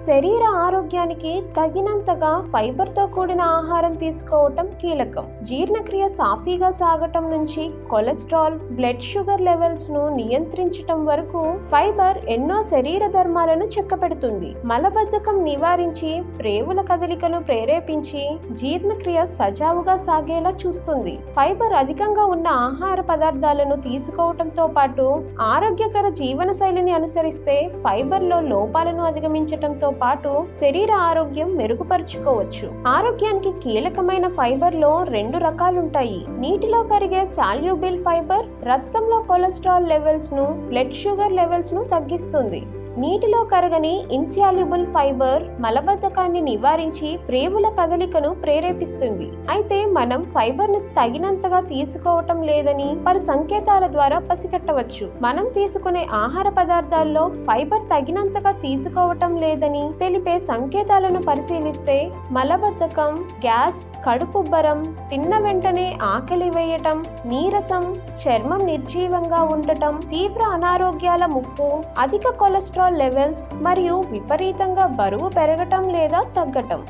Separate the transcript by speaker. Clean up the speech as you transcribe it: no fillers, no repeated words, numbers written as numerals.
Speaker 1: శరీర ఆరోగ్యానికి తగినంతగా ఫైబర్తో కూడిన ఆహారం తీసుకోవటం కీలకం. జీర్ణక్రియ సాఫీగా సాగటం నుంచి కొలెస్ట్రాల్, బ్లడ్ షుగర్ లెవెల్స్ ను నియంత్రించటం వరకు ఫైబర్ ఎన్నో శరీర ధర్మాలను చక్కబెడుతుంది. మలబద్ధకం నివారించి, ప్రేవుల కదలికను ప్రేరేపించి జీర్ణక్రియ సజావుగా సాగేలా చూస్తుంది. ఫైబర్ అధికంగా ఉన్న ఆహార పదార్థాలను తీసుకోవటంతో పాటు ఆరోగ్యకర జీవన శైలిని అనుసరిస్తే ఫైబర్లో లోపాలను అధిగమించటంతో పాటు శరీర ఆరోగ్యం మెరుగుపరుచుకోవచ్చు. ఆరోగ్యానికి కీలకమైన ఫైబర్ లో 2 రకాలుంటాయి. నీటిలో కరిగే సాల్యుబుల్ ఫైబర్ రక్తంలో కొలెస్ట్రాల్ లెవెల్స్ ను, బ్లడ్ షుగర్ లెవెల్స్ ను తగ్గిస్తుంది. నీటిలో కరగని ఇన్సాల్యుబుల్ ఫైబర్ మలబద్ధకాన్ని నివారించి ప్రేవుల కదలికను ప్రేరేపిస్తుంది. అయితే మనం ఫైబర్ ను తగినంతగా తీసుకోవటం లేదని పలు సంకేతాల ద్వారా పసిగట్టవచ్చు. మనం తీసుకునే ఆహార పదార్థాల్లో ఫైబర్ తగినంతగా తీసుకోవటం లేదని తెలిపే సంకేతాలను పరిశీలిస్తే మలబద్ధకం, గ్యాస్, కడుపుబ్బరం, తిన్న వెంటనే ఆకలి వేయటం, నీరసం, చర్మం నిర్జీవంగా ఉండటం, తీవ్ర అనారోగ్యాల ముప్పు, అధిక కొలెస్ట్రాల్ లెవెల్స్ మరియు విపరీతంగా బరువు పెరగటం లేదా తగ్గటం.